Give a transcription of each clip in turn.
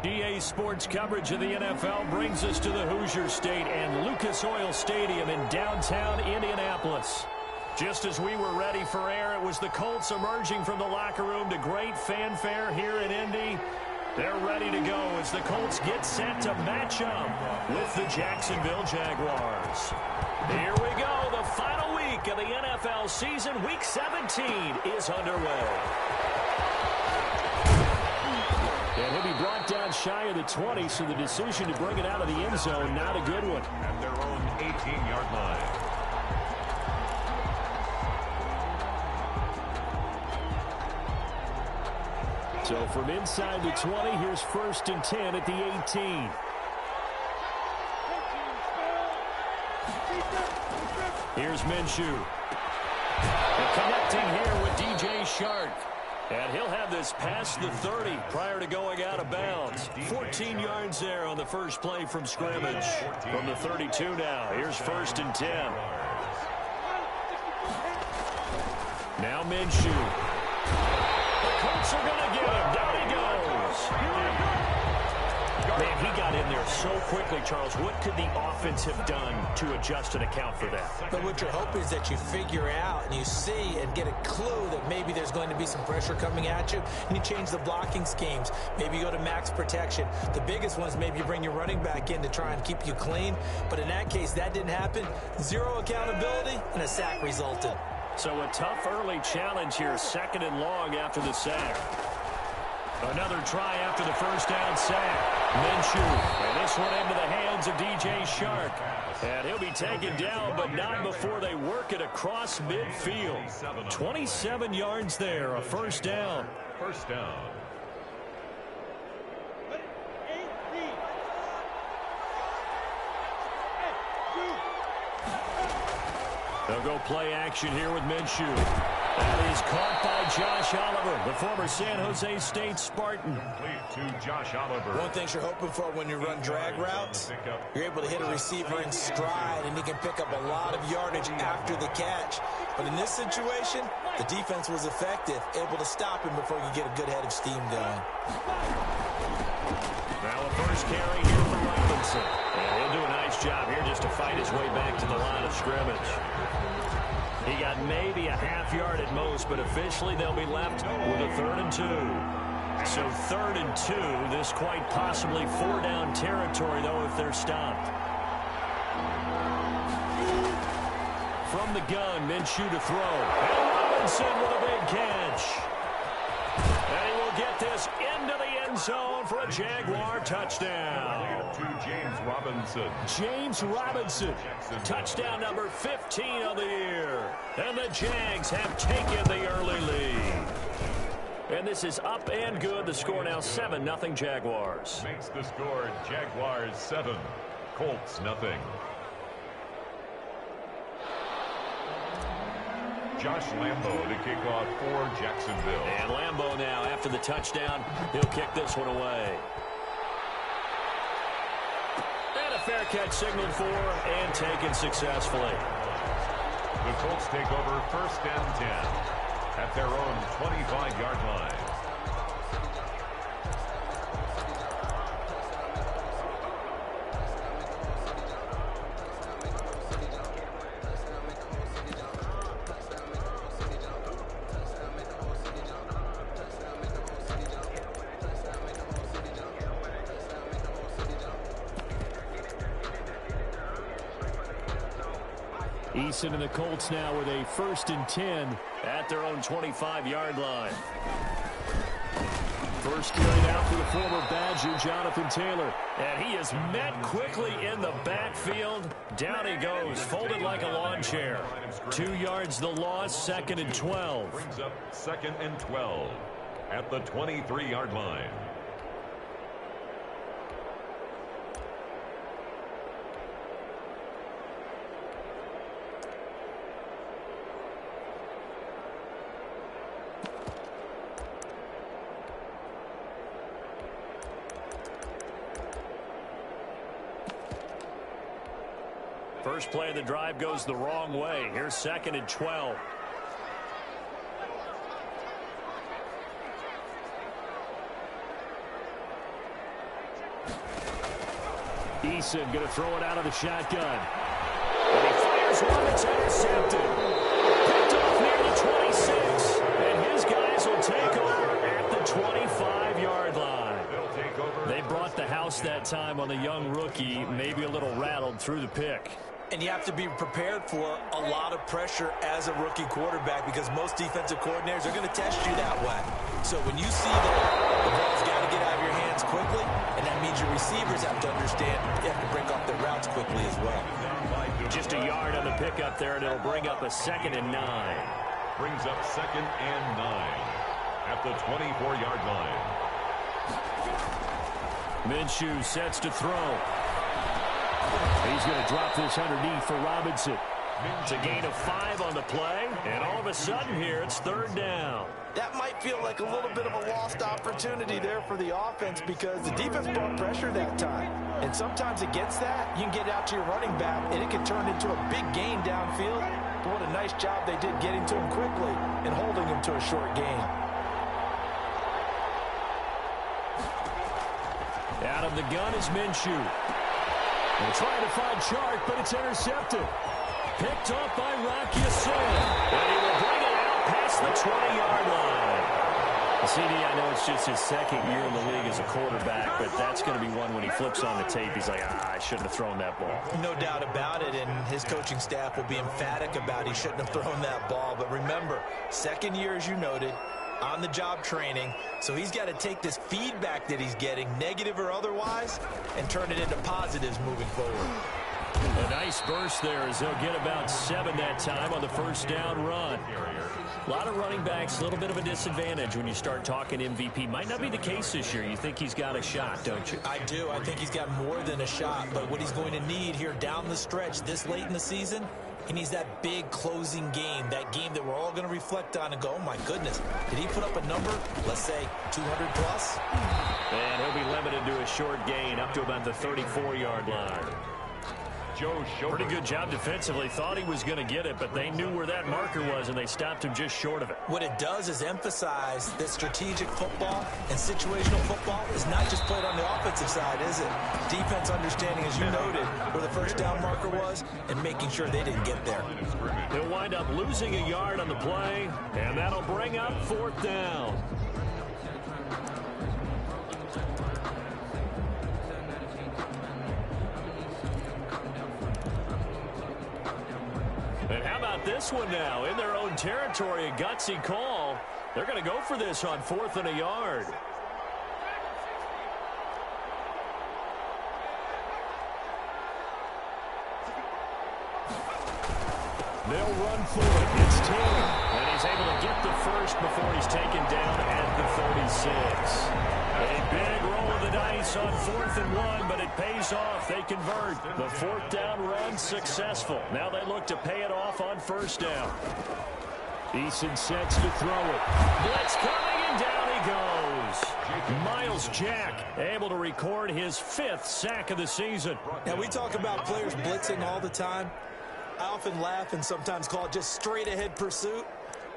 EA Sports coverage of the NFL brings us to the Hoosier State and Lucas Oil Stadium in downtown Indianapolis. Just as we were ready for air, it was the Colts emerging from the locker room to great fanfare here in Indy. They're ready to go as the Colts get set to match up with the Jacksonville Jaguars. Here we go. The final week of the NFL season, Week 17, is underway. And he'll be brought down shy of the 20, so the decision to bring it out of the end zone, not a good one. At their own 18-yard line. So from inside the 20, here's 1st and 10 at the 18. Here's Minshew. And connecting here with DJ Shark. And he'll have this past the 30 prior to going out of bounds. 14 yards there on the first play from scrimmage. From the 32 now, here's 1st and 10. Now Minshew. The Colts are going to get him. Down he goes. Man, he got in there so quickly, Charles. What could the offense have done to adjust and account for that? But what you're hoping is that you figure out and you see and get a clue that maybe there's going to be some pressure coming at you, and you change the blocking schemes. Maybe you go to max protection. The biggest one is maybe you bring your running back in to try and keep you clean. But in that case, that didn't happen. Zero accountability, and a sack resulted. So a tough early challenge here, 2nd and long after the sack. Another try after the first down sack. Minshew, and this one into the hands of DJ Shark. And he'll be taken down, but not before they work it across midfield. 27 yards there, a 1st down. 1st down. They'll go play action here with Minshew. That is caught by Josh Oliver, the former San Jose State Spartan. Complete to Josh Oliver. One thing you're hoping for when you run drag routes, you're able to hit a receiver in stride, and he can pick up a lot of yardage after the catch. But in this situation, the defense was effective, able to stop him before you get a good head of steam going. Now a first carry here for Robinson. And he'll do a nice job here just to fight his way back to the line of scrimmage. He got maybe a half yard at most, but officially they'll be left with a 3rd and 2. So 3rd and 2, this quite possibly 4-down territory, though, if they're stopped. From the gun, Minshew to throw. And Robinson with a big catch. And he will get this into the end zone for a Jaguar touchdown. To James Robinson. James Robinson. Touchdown number 15 of the year. And the Jags have taken the early lead. And this is up and good. The score now 7-0 Jaguars. Makes the score Jaguars 7, Colts nothing. Josh Lambo to kick off for Jacksonville. And Lambo now, after the touchdown, he'll kick this one away. And a fair catch signaled for and taken successfully. The Colts take over 1st and 10 at their own 25-yard line. Eason and the Colts now with a 1st and 10 at their own 25-yard line. First carry out for the former Badger, Jonathan Taylor. And he is met quickly in the backfield. Down he goes, folded like a lawn chair. 2 yards the loss, 2nd and 12. Brings up 2nd and 12 at the 23-yard line. First play of the drive goes the wrong way. Here's 2nd and 12. Eason going to throw it out of the shotgun. And he fires one that's intercepted. Picked off near the 26. And his guys will take over at the 25-yard line. They brought the house that time on the young rookie, maybe a little rattled through the pick. And you have to be prepared for a lot of pressure as a rookie quarterback because most defensive coordinators are going to test you that way. So when you see that the ball's got to get out of your hands quickly, and that means your receivers have to understand you have to break off their routes quickly as well. Just a yard on the pickup there, and it'll bring up a 2nd and 9. Brings up 2nd and 9 at the 24-yard line. Minshew sets to throw. He's going to drop this underneath for Robinson. It's a gain of 5 on the play, and all of a sudden here it's 3rd down. That might feel like a little bit of a lost opportunity there for the offense because the defense brought pressure that time. And sometimes against that, you can get out to your running back, and it can turn into a big gain downfield. But what a nice job they did getting to him quickly and holding him to a short gain. Out of the gun is Minshew. They're trying to find Chark, but it's intercepted. Picked off by Rocky Sin. And he will bring it out past the 20-yard line. CD, I know it's just his 2nd year in the league as a quarterback, but that's going to be one when he flips on the tape. He's like, I shouldn't have thrown that ball. No doubt about it, and his coaching staff will be emphatic about he shouldn't have thrown that ball. But remember, 2nd year, as you noted, on-the-job training, so he's got to take this feedback that he's getting, negative or otherwise, and turn it into positives moving forward. A nice burst there as they'll get about 7 that time on the 1st down run. A lot of running backs, a little bit of a disadvantage when you start talking MVP. Might not be the case this year. You think he's got a shot, don't you? I do. I think he's got more than a shot, but what he's going to need here down the stretch this late in the season, he needs that big closing game, that game that we're all going to reflect on and go, oh, my goodness, did he put up a number, let's say, 200 plus? And he'll be limited to a short gain up to about the 34-yard line. Pretty good job defensively. Thought he was going to get it, but they knew where that marker was, and they stopped him just short of it. What it does is emphasize that strategic football and situational football is not just played on the offensive side, is it? Defense understanding, as you noted, where the 1st down marker was and making sure they didn't get there. He'll wind up losing a yard on the play, and that'll bring up 4th down. And how about this one now? In their own territory, a gutsy call. They're going to go for this on 4th and a yard. They'll run for it. It's Taylor. And he's able to get the first before he's taken down at the 36. A big roll of the dice on 4th and 1, but it pays off. They convert. The 4th down run successful. Now they look to pay it off on 1st down. Eason sets to throw it. Blitz coming, and down he goes. Miles Jack able to record his 5th sack of the season. Now, we talk about players blitzing all the time. I often laugh and sometimes call it just straight-ahead pursuit.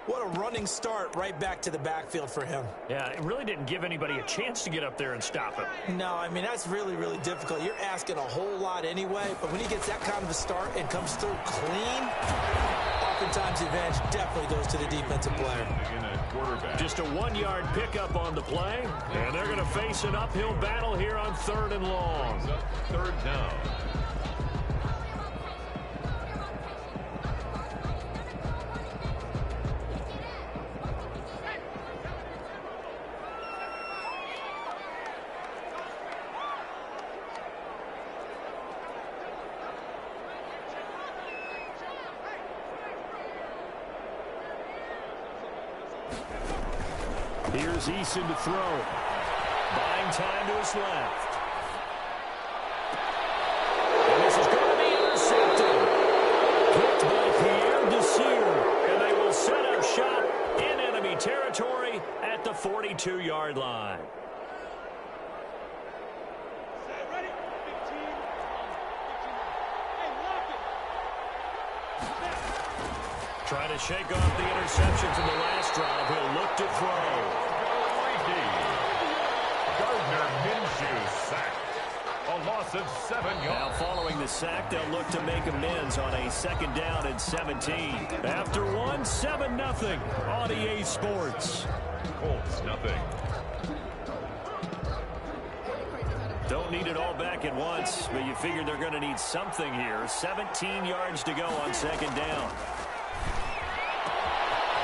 What a running start right back to the backfield for him. Yeah, it really didn't give anybody a chance to get up there and stop him. No, I mean, that's really, really difficult. You're asking a whole lot anyway, but when he gets that kind of a start and comes through clean, oftentimes the advantage definitely goes to the defensive player. Just a 1-yard pickup on the play, and they're going to face an uphill battle here on 3rd and long. 3rd down. Here's Eason to throw. Buying time to his left. And this is going to be intercepted. Picked by Pierre Desir. And they will set up shop in enemy territory at the 42-yard line. Trying to shake off the interception from the last drive. He'll look to throw. Gardner Minshew sacked. A loss of 7 yards. Now following the sack, they'll look to make amends on a 2nd down and 17. After 7-0 on EA Sports. Colts, nothing. Don't need it all back at once, but you figure they're going to need something here. 17 yards to go on 2nd down.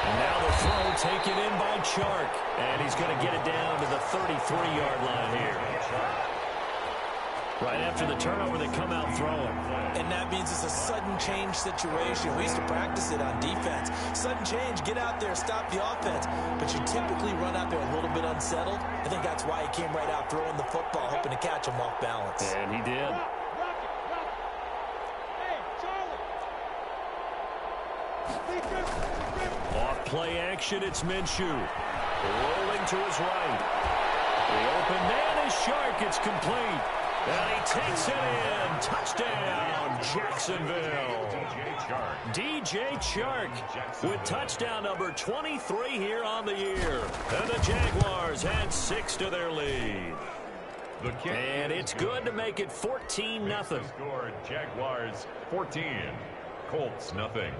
And now the throw taken in by Chark. And he's going to get it down to the 33-yard line here. Right after the turnover, they come out throwing. And that means it's a sudden change situation. We used to practice it on defense. Sudden change, get out there, stop the offense. But you typically run out there a little bit unsettled. I think that's why he came right out throwing the football, hoping to catch him off balance. And he did. Off play action, it's Minshew. Rolling to his right. The open man is Chark. It's complete. And he takes it in. Touchdown, Jacksonville. DJ Chark with touchdown number 23 here on the year. And the Jaguars add 6 to their lead. And it's good to make it 14-0. Jaguars 14. Colts nothing.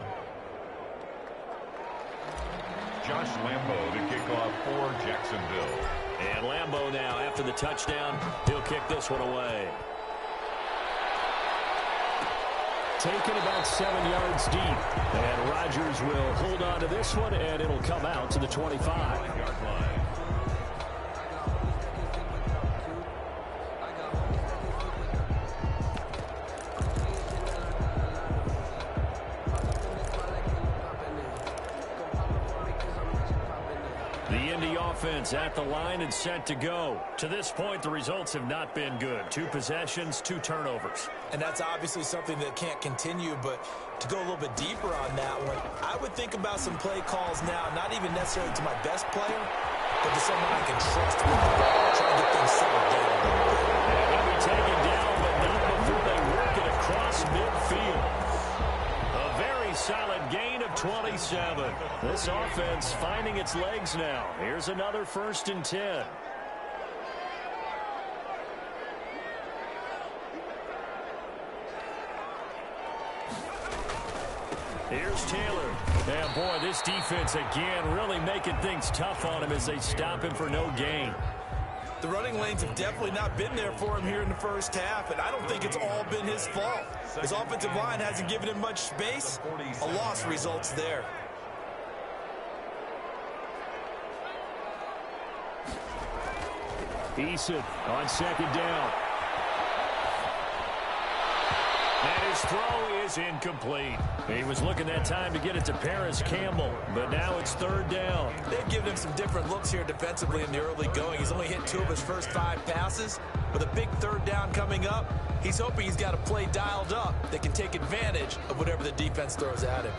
Josh Lambo to kick off for Jacksonville. And Lambo now, after the touchdown, he'll kick this one away. Taken about 7 yards deep. And Rodgers will hold on to this one, and it'll come out to the 25-yard line. Offense at the line and set to go. To this point, the results have not been good. 2 possessions, 2 turnovers. And that's obviously something that can't continue, but to go a little bit deeper on that one, I would think about some play calls now, not even necessarily to my best player, but to someone I can trust with the ball, try to get things settled down a little bit. And he'll be taken down, but not before they work it across midfield. A very solid gain of 27. This offense finding its legs now. Here's another 1st and 10. Here's Taylor. And boy, this defense again really making things tough on him as they stop him for no gain. The running lanes have definitely not been there for him here in the first half, and I don't think it's all been his fault. His offensive line hasn't given him much space. A loss results there. Eason on 2nd down. And his throw is incomplete. He was looking that time to get it to Paris Campbell, but now it's 3rd down. They've given him some different looks here defensively in the early going. He's only hit 2 of his first 5 passes. With a big 3rd down coming up, he's hoping he's got a play dialed up that can take advantage of whatever the defense throws at him.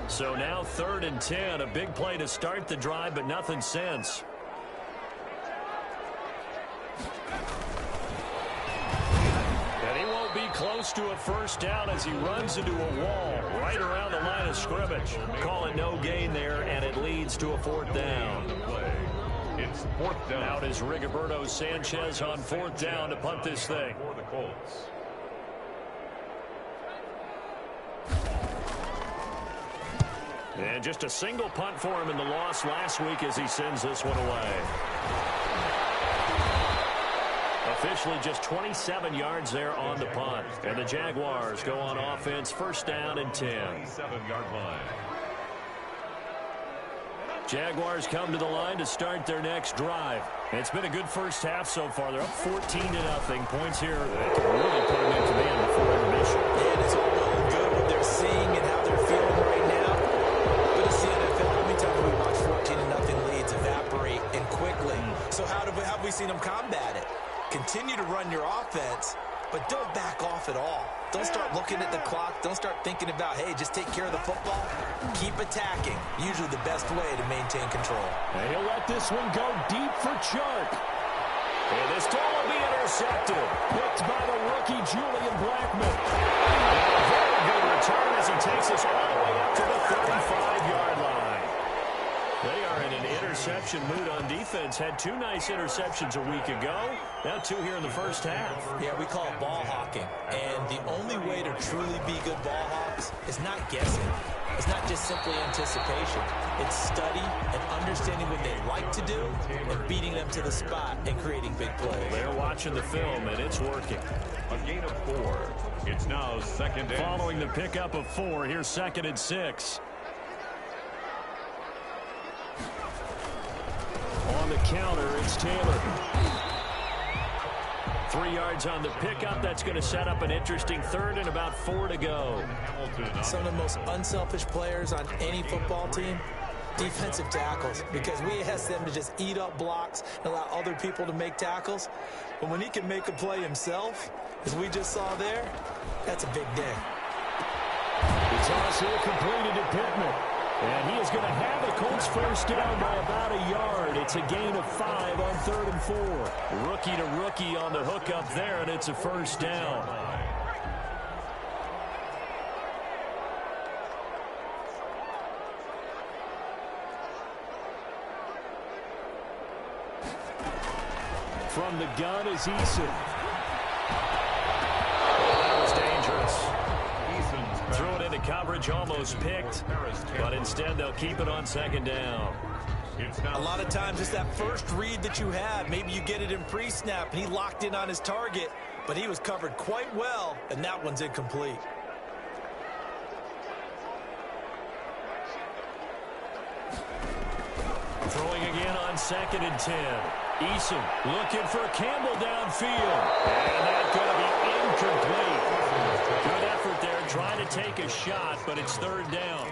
So now 3rd and 10, a big play to start the drive, but nothing since. And he won't be close to a 1st down as he runs into a wall right around the line of scrimmage. Call it no gain there, and it leads to a 4th down. It's 4th down. Out is Rigoberto Sanchez on 4th down to punt this thing. For the Colts. And just a single punt for him in the loss last week as he sends this one away. Officially just 27 yards there on the punt. And the Jaguars go on offense, 1st down and 10. 27-yard line. Jaguars come to the line to start their next drive. It's been a good first half so far. They're up 14-0. Points here that can really put them in command before intermission. And it's all well and good what they're seeing and how they're feeling right now. But it's the NFL. How many times have we watched 14-0 leads evaporate and quickly? So how have we seen them combat it? Continue to run your offense, but don't back off at all. Don't start looking at the clock. Don't start thinking about, hey, just take care of the football. Keep attacking. Usually the best way to maintain control. And he'll let this one go deep for Chark. And this ball will be intercepted. Picked by the rookie, Julian Blackman. A very good return as he takes us all the way up to the 35-yard line. They are in an interception mood on defense. Had 2 nice interceptions a week ago. Now 2 here in the first half. Yeah, we call it ball hawking. And the only way to truly be good ball hawks is not guessing. It's not just simply anticipation. It's study and understanding what they like to do and beating them to the spot and creating big plays. They're watching the film, and it's working. A gain of 4. It's now 2nd and... Following the pickup of 4, here's 2nd and 6. On the counter, it's Taylor. 3 yards on the pickup. That's going to set up an interesting 3rd and about 4 to go. Some of the most unselfish players on any football team, defensive tackles, because we ask them to just eat up blocks and allow other people to make tackles. But when he can make a play himself, as we just saw there, that's a big day. The toss here completed to Pittman. And he is going to have the Colts first down by about a yard. It's a gain of 5 on 3rd and 4. Rookie to rookie on the hook up there, and it's a first down. From the gun is Eason. That was dangerous. Threw it into coverage, almost picked, but instead they'll keep it on 2nd down. A lot of times it's that first read that you have. Maybe you get it in pre-snap, and he locked in on his target, but he was covered quite well, and that one's incomplete. Throwing again on 2nd and 10. Eason looking for Campbell downfield. And that's going to be incomplete. Good effort there, trying to take a shot, but it's 3rd down.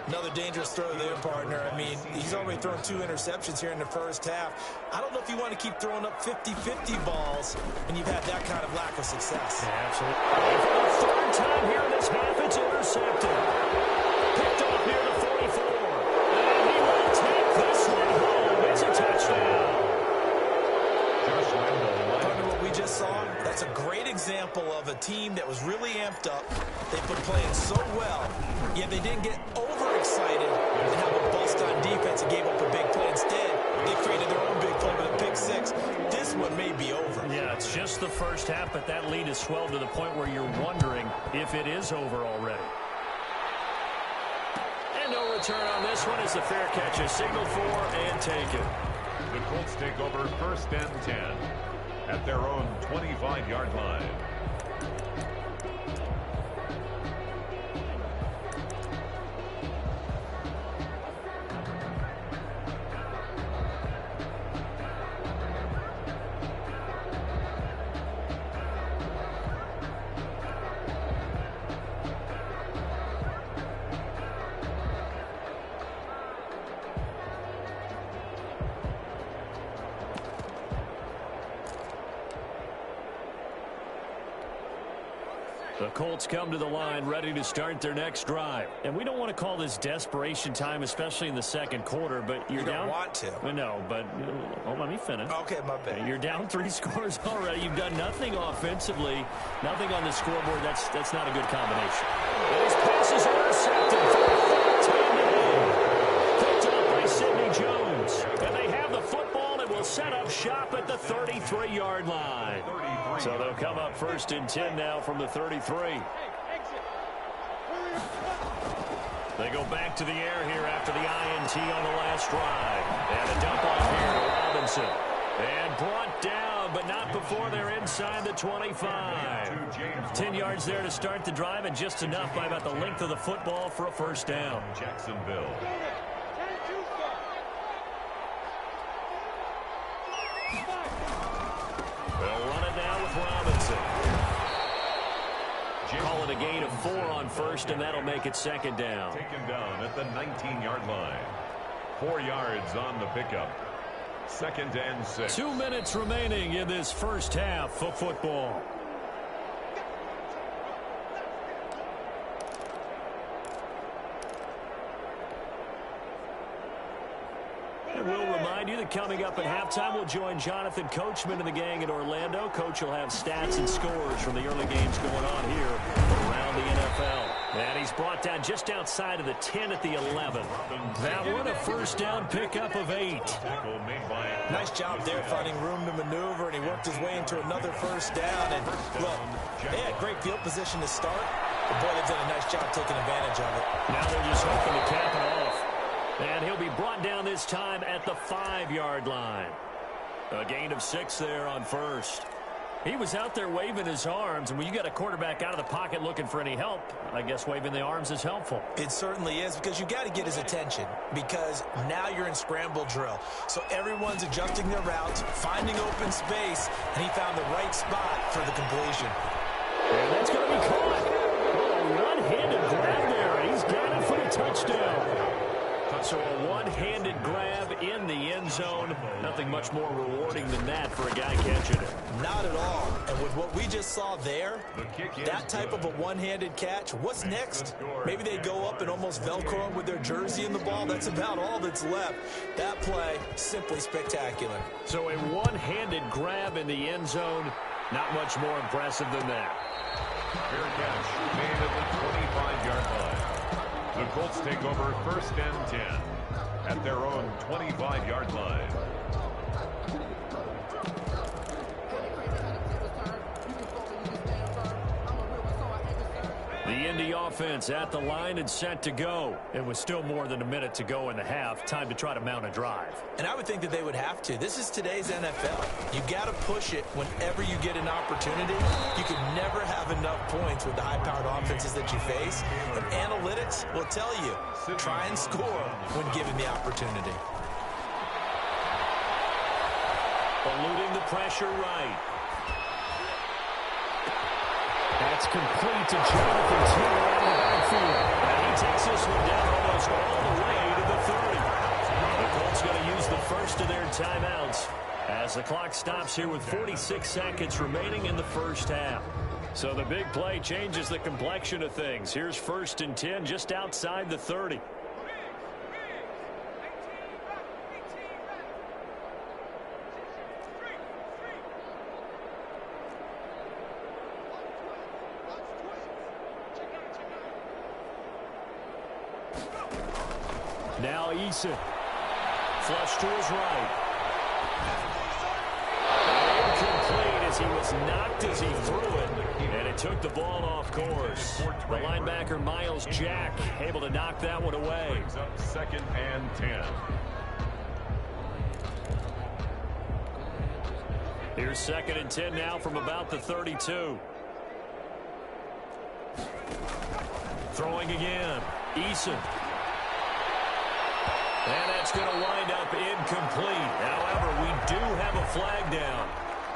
Another dangerous throw there, partner. I mean, he's already thrown 2 interceptions here in the first half. I don't know if you want to keep throwing up 50-50 balls when you've had that kind of lack of success. Yeah, absolutely. And for the 3rd time here in this half, it's intercepted. Picked off near the 44. And he will take this one home. It's a touchdown. Partner, what we just saw, that's a great example of a team that was really amped up. They've been playing so well, yet they didn't get overexcited and have a bust on defense and gave up a big play. Instead, they created their own big play with a pick 6. This one may be over. Yeah, it's just the first half, but that lead has swelled to the point where you're wondering if it is over already. And no return on this one as the fair catch is signaled for and taken. The Colts take over 1st and 10 at their own 25-yard line. The Colts come to the line ready to start their next drive. And we don't want to call this desperation time, especially in the 2nd quarter, but you're down. You don't want to. No, but let me finish. Okay, my bad. You're down 3 scores already. You've done nothing offensively, nothing on the scoreboard. That's not a good combination. And his pass is intercepted for the 3rd time today. Picked up by Sidney Jones. And they have the football and will set up shop at the 33-yard line. So they'll come up 1st and 10 now from the 33. They go back to the air here after the INT on the last drive. And a dump off here to Robinson. And brought down, but not before they're inside the 25. 10 yards there to start the drive, and just enough by about the length of the football for a first down. Jacksonville. They'll run it now with Robinson. Call it a gain of 4 on 1st, and that'll make it 2nd down. Taken down at the 19-yard line. 4 yards on the pickup. 2nd and 6. 2 minutes remaining in this first half of football. And we'll remind remind you that coming up at halftime, we'll join Jonathan Coachman and the gang in Orlando. Coach will have stats and scores from the early games going on here around the NFL. And he's brought down just outside of the 10 at the 11. That one a first down pickup of 8. Nice job there finding room to maneuver, and he worked his way into another first down. And look, they had great field position to start, but boy, they've done a nice job taking advantage of it. Now they're just hoping to cap it off. And he'll be brought down this time at the 5-yard line. A gain of 6 there on first. He was out there waving his arms, and when you got a quarterback out of the pocket looking for any help, I guess waving the arms is helpful. It certainly is, because you got to get his attention, because now you're in scramble drill. So everyone's adjusting their routes, finding open space, and he found the right spot for the completion. And that's going to be caught. Oh, a one-handed grab there, and he's got it for the touchdown. So a one-handed grab in the end zone. Nothing much more rewarding than that for a guy catching it. Not at all. And with what we just saw there, that type of a one-handed catch, what's next? Maybe they go up and almost Velcro him with their jersey in the ball. That's about all that's left. That play, simply spectacular. So a one-handed grab in the end zone. Not much more impressive than that. Fair catch made at the 25-yard line. The Colts take over first and 10 at their own 25-yard line. The Indy offense at the line and set to go. It was still more than a minute to go in the half. Time to try to mount a drive. And I would think that they would have to. This is today's NFL. You got to push it whenever you get an opportunity. You can never have enough points with the high-powered offenses that you face. And analytics will tell you, try and score when given the opportunity. Eluding the pressure right. That's complete to Jonathan Taylor in the backfield. And he takes this one down almost all the way to the 30. The Colts going to use the first of their timeouts as the clock stops here with 46 seconds remaining in the first half. So the big play changes the complexion of things. Here's first and 10 just outside the 30. Now Eason. Flush to his right. Incomplete as he was knocked as he threw it. And it took the ball off course. The linebacker, Miles Jack, able to knock that one away. Up second and 10. Here's second and 10 now from about the 32. Throwing again. Eason. And that's going to wind up incomplete. However, we do have a flag down.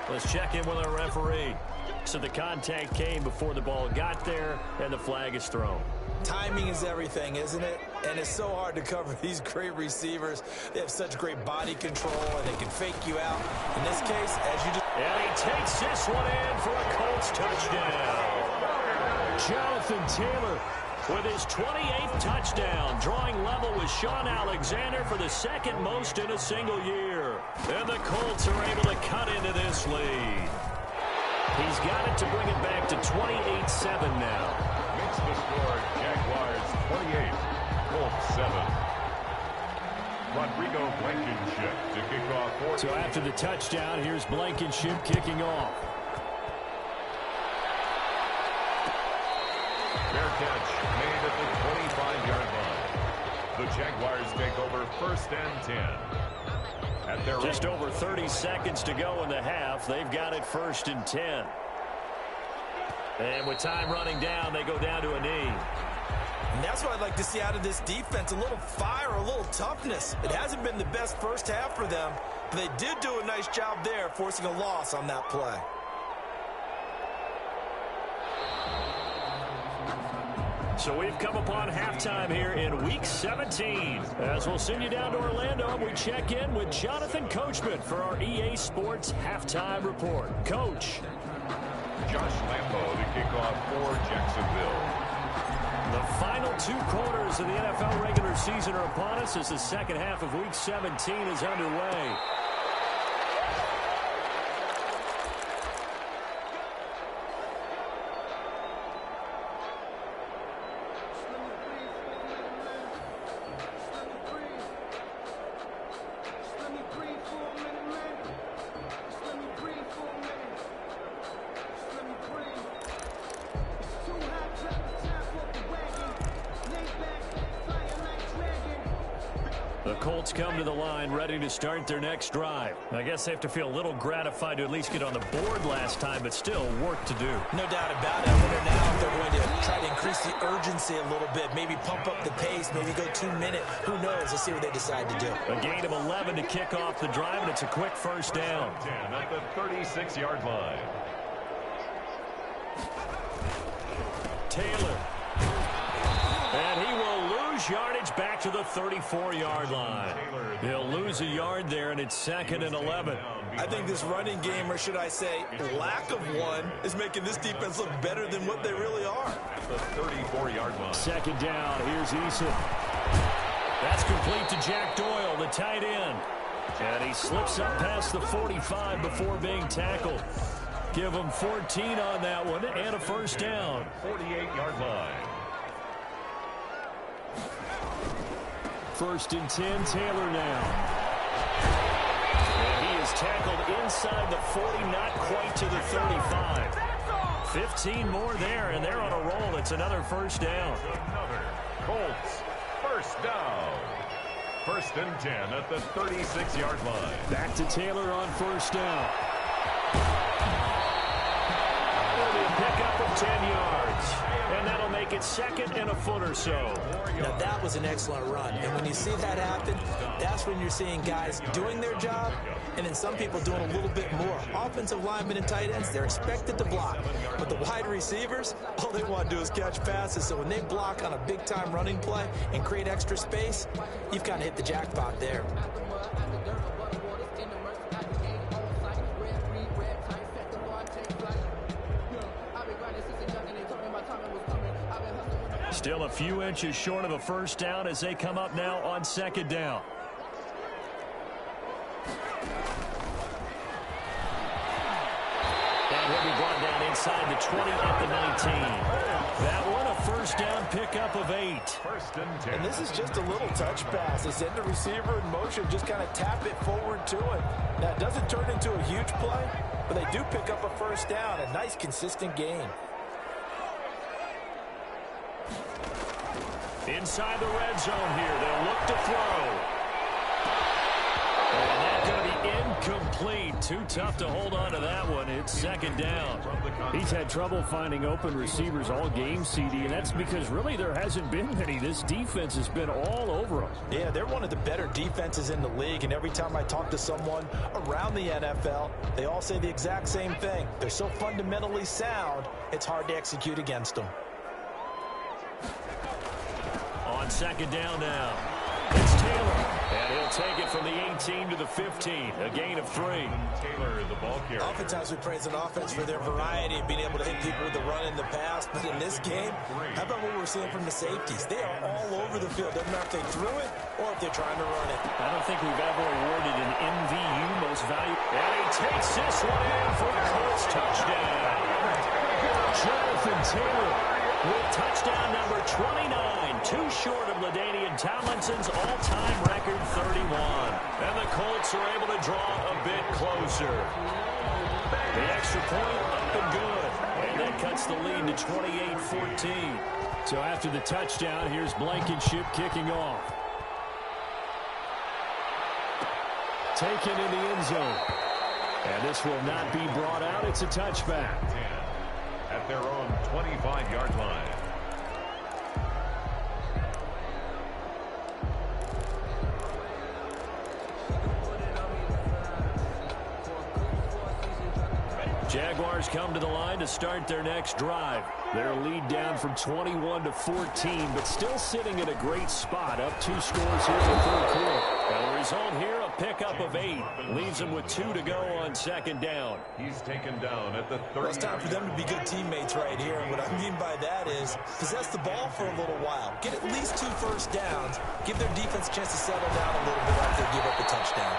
Let's check in with our referee. So the contact came before the ball got there, and the flag is thrown. Timing is everything, isn't it? And it's so hard to cover these great receivers. They have such great body control, and they can fake you out. In this case, as you just... And he takes this one in for a Colts touchdown. Jonathan Taylor with his 28th touchdown, drawing level with Sean Alexander for the second most in a single year. And the Colts are able to cut into this lead. He's got it to bring it back to 28-7 now. Makes the score Jaguars 28, Colts 7. Rodrigo Blankenship to kick off. So after the touchdown, here's Blankenship kicking off. Fair catch made at the 25-yard line. The Jaguars take over first and 10. At their Just over 30 seconds to go in the half. They've got it first and 10. And with time running down, they go down to a knee. And that's what I'd like to see out of this defense, a little fire, a little toughness. It hasn't been the best first half for them, but they did do a nice job there, forcing a loss on that play. So we've come upon halftime here in Week 17. As we'll send you down to Orlando, and we check in with Jonathan Coachman for our EA Sports Halftime Report. Coach. Josh Lambo to kick off for Jacksonville. The final 2 quarters of the NFL regular season are upon us as the second half of Week 17 is underway. The Colts come to the line ready to start their next drive. I guess they have to feel a little gratified to at least get on the board last time, but still work to do. No doubt about it. I wonder now if they're going to try to increase the urgency a little bit, maybe pump up the pace, maybe go 2-minute. Who knows? Let's see what they decide to do. A gain of 11 to kick off the drive, and it's a quick first down. 10 at the 36-yard line. Taylor. And he will lose yardage back to the 34-yard line. He'll lose a yard there, and it's 2nd and 11. I think this running game, or should I say lack of one, is making this defense look better than what they really are. The 34-yard line. 2nd down. Here's Eason. That's complete to Jack Doyle, the tight end. And he slips up past the 45 before being tackled. Give him 14 on that one and a first down. 48-yard line. 1st and 10, Taylor now. And he is tackled inside the 40, not quite to the 35. 15 more there, and they're on a roll. It's another first down. Another Colts first down. 1st and 10 at the 36-yard line. Back to Taylor on first down. It'll be a pickup of 10 yards. And that'll make it 2nd and a foot or so. Now, that was an excellent run. And when you see that happen, that's when you're seeing guys doing their job and then some people doing a little bit more. Offensive linemen and tight ends, they're expected to block. But the wide receivers, all they want to do is catch passes. So when they block on a big-time running play and create extra space, you've kind of hit the jackpot there. Still a few inches short of a first down as they come up now on 2nd down. And he'll be brought down inside the 20 at the 19. That one, a first down pickup of 8. 1st and 10. And this is just a little touch pass. They send the receiver in motion, just kind of tap it forward to it. Now, it doesn't turn into a huge play, but they do pick up a first down, a nice, consistent gain. Inside the red zone here, they'll look to throw. And that's going to be incomplete. Too tough to hold on to that one. It's 2nd down. He's had trouble finding open receivers all game, CD, and that's because really there hasn't been many. This defense has been all over them. Yeah, they're one of the better defenses in the league, and every time I talk to someone around the NFL, they all say the exact same thing. They're so fundamentally sound, it's hard to execute against them. On 2nd down now, it's Taylor. And he'll take it from the 18 to the 15, a gain of 3. Taylor, the ball carrier. Oftentimes we praise an offense for their variety of being able to hit people with the run in the pass, but in this game, how about what we're seeing from the safeties? They are all over the field. Doesn't matter if they threw it or if they're trying to run it. I don't think we've ever awarded an MVU most valuable. And he takes this one in for a Colts touchdown. Jonathan Taylor with touchdown number 29, too short of LaDainian Tomlinson's all-time record 31. And the Colts are able to draw a bit closer. The extra point up and good. And that cuts the lead to 28-14. So after the touchdown, here's Blankenship kicking off. Taken in the end zone. And this will not be brought out. It's a touchback. 10 at their own 25-yard line. Jaguars come to the line to start their next drive. Their lead down from 21 to 14, but still sitting at a great spot. Up 2 scores here in the 3rd quarter. And the result here, a pickup of 8. Leaves them with 2 to go on second down. He's taken down at the 30. Well, it's time for them to be good teammates right here. And what I mean by that is possess the ball for a little while. Get at least 2 first downs. Give their defense a chance to settle down a little bit after they give up a touchdown.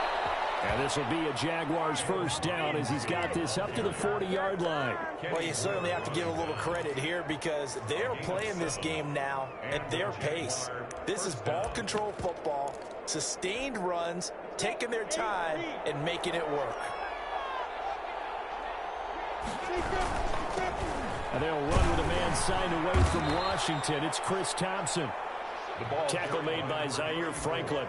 And this will be a Jaguars first down as he's got this up to the 40-yard line. Well, you certainly have to give a little credit here because they're playing this game now at their pace. This is ball control football, sustained runs, taking their time, and making it work. And they'll run with a man signed away from Washington. It's Chris Thompson. Tackle made by Zaire Franklin.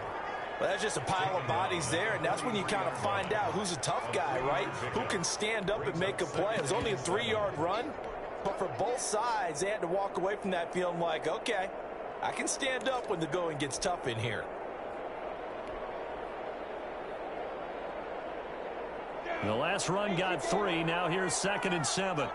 Well, that's just a pile of bodies there, and that's when you kind of find out who's a tough guy, right? Who can stand up and make a play. It was only a 3-yard run, but for both sides, they had to walk away from that feeling like, okay, I can stand up when the going gets tough in here. The last run got 3. Now here's 2nd and 7.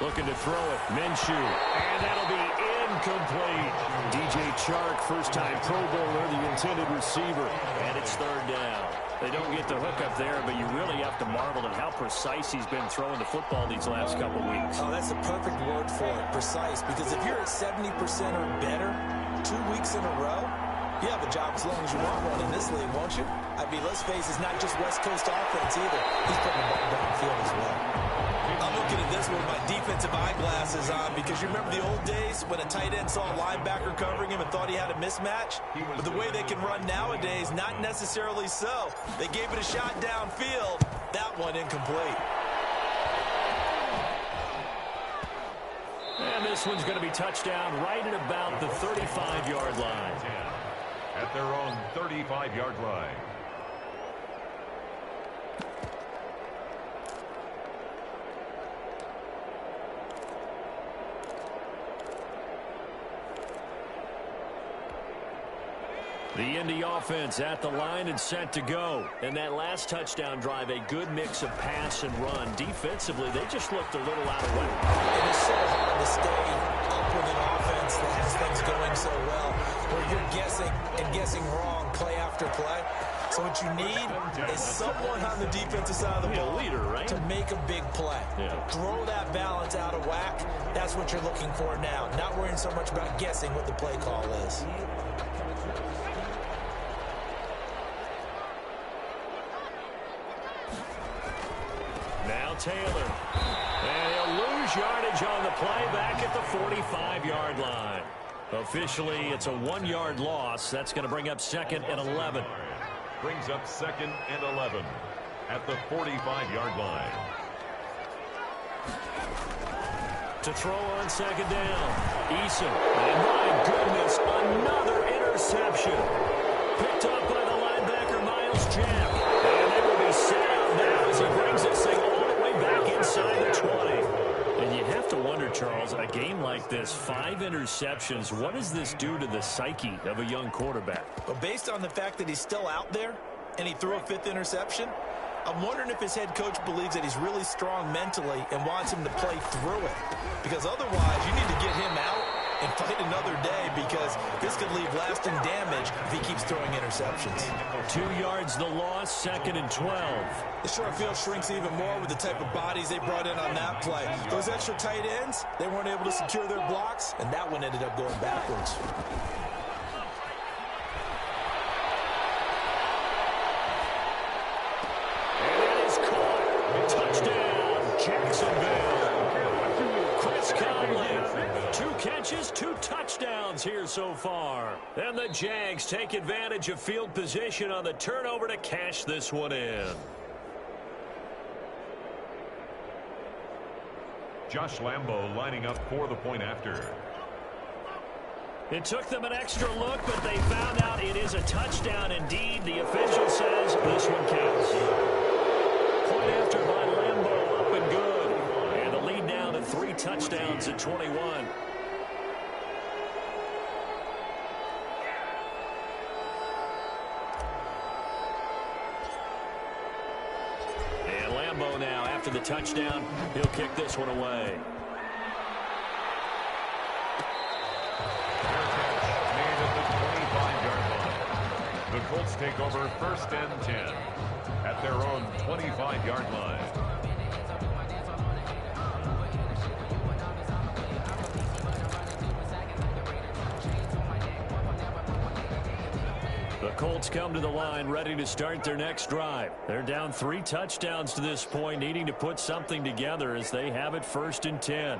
Looking to throw it. Minshew. And that'll be incomplete. DJ Chark, first-time Pro Bowler, the intended receiver. And it's 3rd down. They don't get the hook up there, but you really have to marvel at how precise he's been throwing the football these last couple weeks. Oh, that's the perfect word for it, precise. Because if you're at 70% or better 2 weeks in a row, you have a job as long as you want one in this league, won't you? I mean, let's face it, it's not just West Coast offense either. He's putting the ball downfield as well. I'm looking at this with my defensive eyeglasses on because you remember the old days when a tight end saw a linebacker covering him and thought he had a mismatch? But the way they can run nowadays, not necessarily so. They gave it a shot downfield. That one incomplete. And this one's going to be touchdown right at about the 35-yard line. At their own 35-yard line. The Indy offense at the line and set to go. And that last touchdown drive, a good mix of pass and run. Defensively, they just looked a little out of whack. It is so hard to stay up with an offense that has things going so well, where you're guessing and guessing wrong play after play. So what you need is someone on the defensive side of the ball leader, right? to make a big play. Yeah. Throw that balance out of whack. That's what you're looking for now. Not worrying so much about guessing what the play call is. Now Taylor. And he'll lose yardage on the play back at the 45-yard line. Officially, it's a 1-yard loss. That's going to bring up 2nd and 11. Brings up 2nd and 11 at the 45-yard line. To throw on 2nd down. Eason. And my goodness, another interception. Picked up by the linebacker, Miles Jack. And they will be set out now as he brings this thing all the way back inside the 20. And you have to wonder, Charles, a game like this, 5 interceptions, what does this do to the psyche of a young quarterback? Well, based on the fact that he's still out there and he threw a 5th interception, I'm wondering if his head coach believes that he's really strong mentally and wants him to play through it. Because otherwise, you need to get him out and fight another day because this could leave lasting damage if he keeps throwing interceptions. 2 yards the loss, 2nd and 12. The short field shrinks even more with the type of bodies they brought in on that play. Those extra tight ends, they weren't able to secure their blocks, and that one ended up going backwards. And it is caught. Touchdown, Jacksonville. Chris Conley, 2 catches, 2 touchdowns here so far. And the Jags take advantage of field position on the turnover to cash this one in. Josh Lambo lining up for the point after. It took them an extra look, but they found out it is a touchdown indeed. The official says this one counts. Point after by Lambo, up and good. And the lead down to 3 touchdowns at 21. And Lambo now, after the touchdown, he'll kick this one away. Made at the 25 Colts take over 1st and 10 at their own 25-yard line. The Colts come to the line ready to start their next drive. They're down 3 touchdowns to this point, needing to put something together as they have it 1st and 10.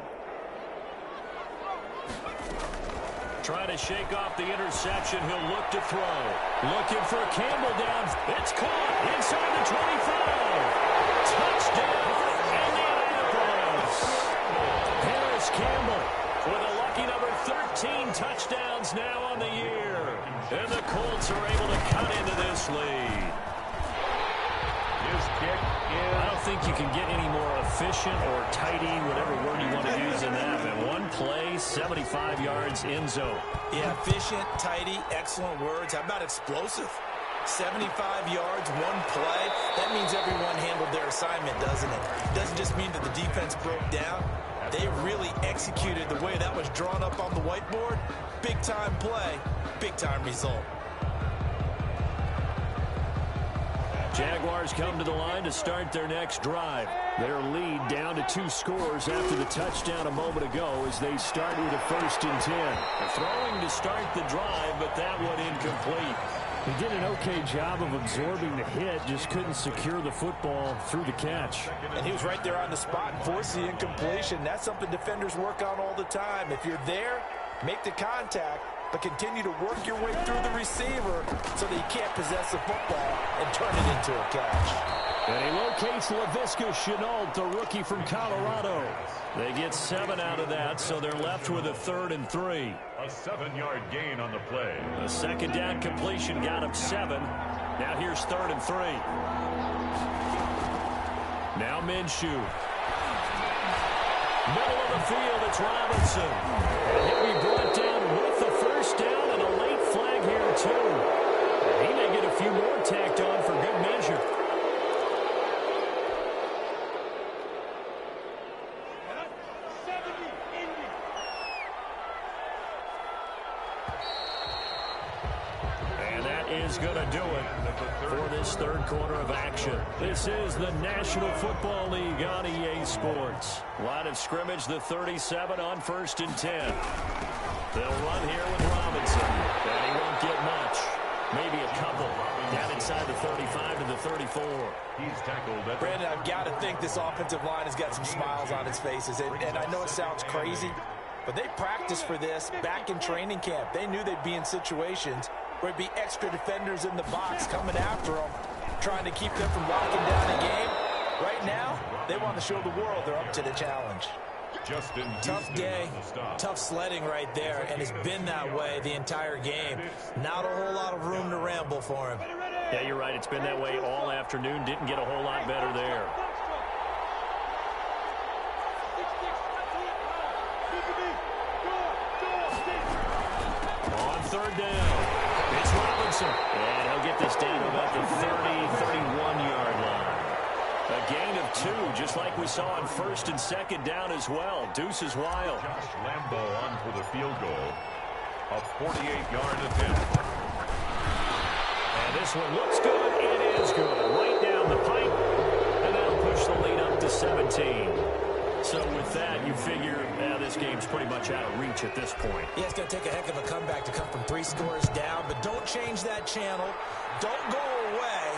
Trying to shake off the interception. He'll look to throw. Looking for Campbell down. It's caught inside the 25. Touchdown, Indianapolis. Harris Campbell with a lucky number 13 touchdowns now on the year. And the Colts are able to cut into this lead. His kick is... I don't think you can get any more efficient or tidy, whatever word you want to use in that. And one play, 75 yards in zone. Yeah, efficient, tidy, excellent words. How about explosive? 75 yards, one play. That means everyone handled their assignment, doesn't it? It doesn't just mean that the defense broke down. They really executed the way that was drawn up on the whiteboard. Big-time play, big-time result. Jaguars come to the line to start their next drive. Their lead down to 2 scores after the touchdown a moment ago as they start with a 1st and 10. They're throwing to start the drive, but that one incomplete. He did an okay job of absorbing the hit, just couldn't secure the football through the catch. And he was right there on the spot and forced the incompletion. That's something defenders work on all the time. If you're there, make the contact, but continue to work your way through the receiver so that you can't possess the football and turn it into a catch. And he locates Laviska Shenault, the rookie from Colorado. They get 7 out of that, so they're left with a 3rd and 3. A 7-yard gain on the play. The 2nd down completion got him 7. Now here's 3rd and 3. Now Minshew. Middle of the field, it's Robinson. And he'll be brought down with the 1st down and a late flag here, too. And he may get a few more tacked on for good measure. And that is going to do it for this 3rd quarter of action. This is the National Football League on EA Sports. Line of scrimmage, the 37 on 1st and 10. They'll run here with Robinson, and he won't get much. Maybe a couple. Down inside the 35 to the 34. He's tackled. Brandon, I've got to think this offensive line has got some smiles on its faces. And I know it sounds crazy, but they practiced for this back in training camp. They knew they'd be in situations where it'd be extra defenders in the box coming after them, trying to keep them from locking down the game. Right now, they want to show the world they're up to the challenge. Tough day, tough sledding right there, and it's been that way the entire game. Not a whole lot of room to ramble for him. Yeah, you're right. It's been that way all afternoon. Didn't get a whole lot better there. On 3rd down, it's Robinson. And he'll get this down to about the 30-31-yard line. A gain of 2, just like we saw on 1st and 2nd down as well. Deuce is wild. Josh Lambo on for the field goal. A 48-yard attempt. And this one looks good. It is good. Right down the pipe. And that'll push the lead up to 17. So with that, you figure this game's pretty much out of reach at this point. Yeah, it's going to take a heck of a comeback to come from 3 scores down. But don't change that channel. Don't go away.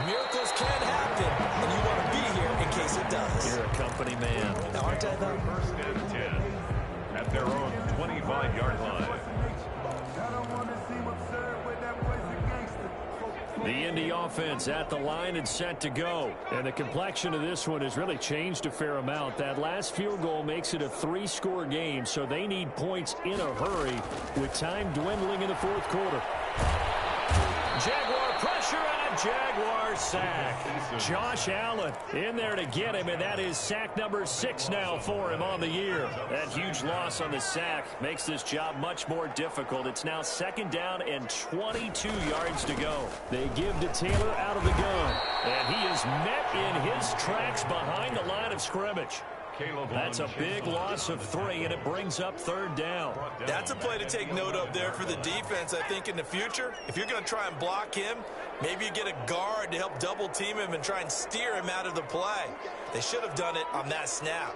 Miracles can happen, and you want to be here in case it does. You're a company man. Now, aren't I, though? 1st and 10 at their own 25-yard line. The Indy offense at the line and set to go. And the complexion of this one has really changed a fair amount. That last field goal makes it a 3-score game, so they need points in a hurry with time dwindling in the 4th quarter. Jaguar pressure and a Jaguar sack. Josh Allen in there to get him, and that is sack number 6 now for him on the year. That huge loss on the sack makes this job much more difficult. It's now 2nd down and 22 yards to go. They give to Taylor out of the gun, and he is met in his tracks behind the line of scrimmage. That's a big loss of 3, and it brings up 3rd down. That's a play to take note of there for the defense. I think in the future, if you're going to try and block him, maybe you get a guard to help double team him and try and steer him out of the play. They should have done it on that snap.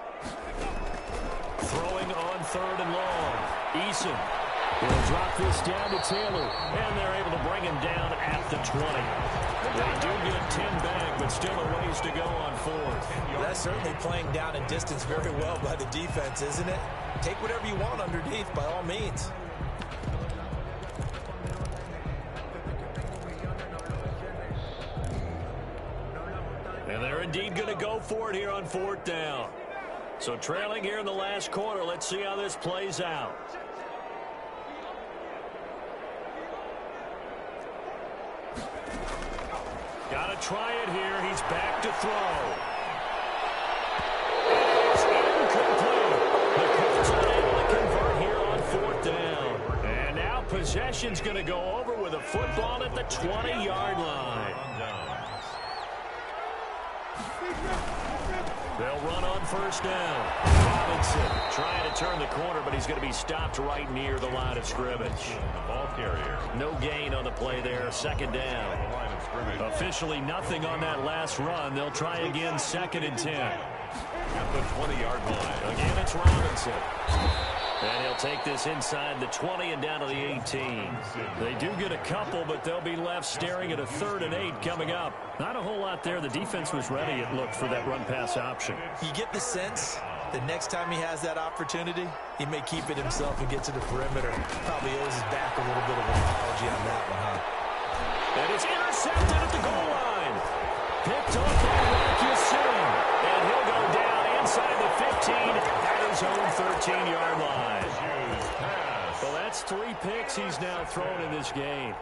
Throwing on 3rd and long. Eason will drop this down to Taylor, and they're able to bring him down at the 20. They do get 10 back, but still a ways to go on 4th. That's certainly playing down a distance very well by the defense, isn't it? Take whatever you want underneath, by all means. And they're indeed going to go for it here on 4th down. So trailing here in the last quarter, let's see how this plays out. Got to try it here. He's back to throw. It's incomplete. The Colts are able to convert here on 4th down. And now possession's going to go over with a football at the 20-yard line. They'll run on 1st down. Robinson trying to turn the corner, but he's going to be stopped right near the line of scrimmage. Ball carrier. No gain on the play there. 2nd down. Officially nothing on that last run. They'll try again 2nd and 10. At the 20-yard line. Again, it's Robinson. And he'll take this inside the 20 and down to the 18. They do get a couple, but they'll be left staring at a 3rd and 8 coming up. Not a whole lot there. The defense was ready, it looked, for that run-pass option. You get the sense that next time he has that opportunity, he may keep it himself and get to the perimeter. Probably owes his back a little bit of an apology on that one, huh? And it's intercepted at the goal line. Picked off by Marcus, and he'll go down inside the 15 at his own 13-yard line. Well, that's 3 picks he's now thrown in this game.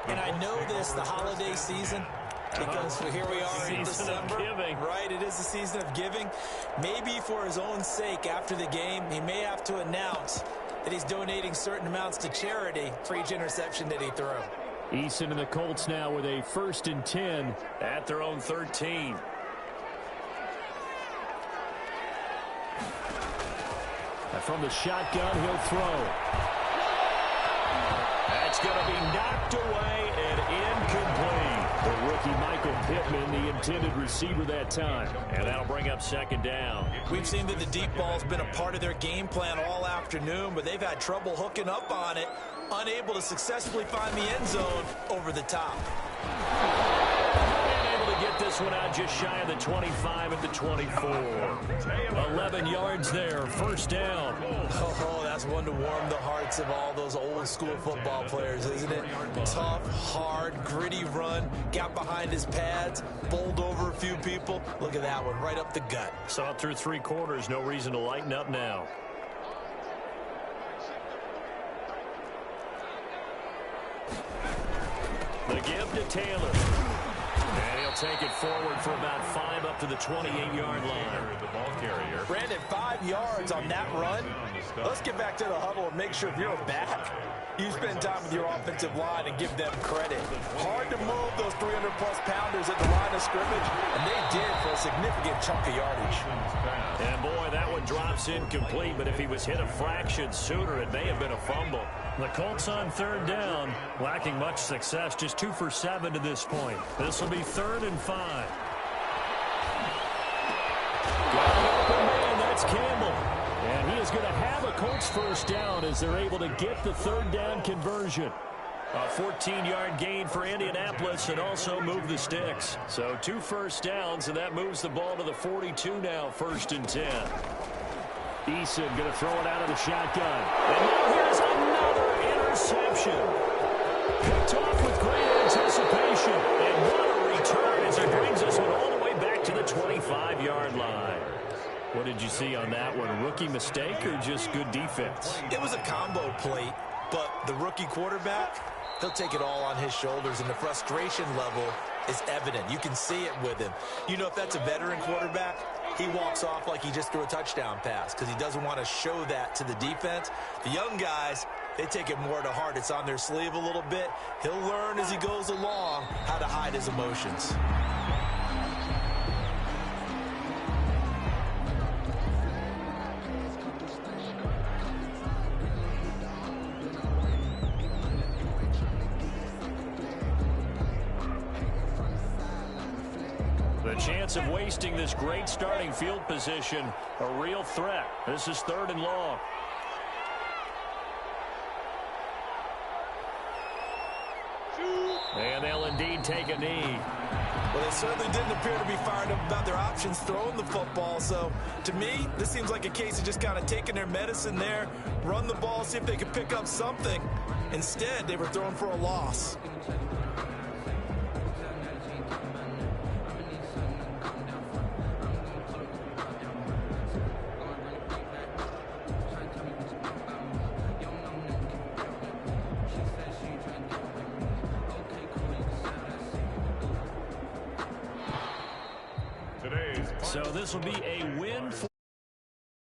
And I know this, the holiday season, because here we are in December. Right, it is the season of giving. Maybe for his own sake, after the game, he may have to announce that he's donating certain amounts to charity for each interception that he threw. Eason and the Colts now with a 1st and 10 at their own 13. And from the shotgun, he'll throw. That's going to be knocked away and incomplete. The rookie Michael Pittman, the intended receiver that time. And that'll bring up 2nd down. We've seen that the deep ball's been a part of their game plan all afternoon, but they've had trouble hooking up on it, unable to successfully find the end zone over the top. And able to get this one out just shy of the 25 at the 24. 11 yards there, 1st down. Oh, that's one to warm the hearts of all those old school football players, isn't it? Tough, hard, gritty run, got behind his pads, bowled over a few people. Look at that one, right up the gut. Saw it through 3 quarters, no reason to lighten up now. The give to Taylor. And he'll take it forward for about 5 up to the 28-yard line. The ball carrier. Brandon, 5 yards on that run. Let's get back to the huddle and make sure if you're a back, you spend time with your offensive line and give them credit. Hard to move those 300-plus pounders at the line of scrimmage, and they did for a significant chunk of yardage. And boy, that one drops incomplete, but if he was hit a fraction sooner, it may have been a fumble. The Colts on 3rd down, lacking much success, just 2 for 7 to this point. This will be 3rd and 5. Got an open man, that's Campbell. And he is going to have a Colts 1st down as they're able to get the 3rd down conversion. A 14-yard gain for Indianapolis and also move the sticks. So 2 1st downs, and that moves the ball to the 42 now, 1st and 10. Eason going to throw it out of the shotgun. And now here's another interception. Picked off with great anticipation. And what a return as it brings this one all the way back to the 25-yard line. What did you see on that one? Rookie mistake or just good defense? It was a combo plate, but the rookie quarterback, he'll take it all on his shoulders, and the frustration level is evident. You can see it with him. You know, if that's a veteran quarterback, he walks off like he just threw a touchdown pass because he doesn't want to show that to the defense. The young guys, they take it more to heart. It's on their sleeve a little bit. He'll learn as he goes along how to hide his emotions. chance of wasting this great starting field position. A real threat. This is 3rd and long. And they'll indeed take a knee. Well, they certainly didn't appear to be fired up about their options throwing the football. So, to me, this seems like a case of just kind of taking their medicine there, run the ball, see if they could pick up something. Instead, they were throwing for a loss. So this will be a win for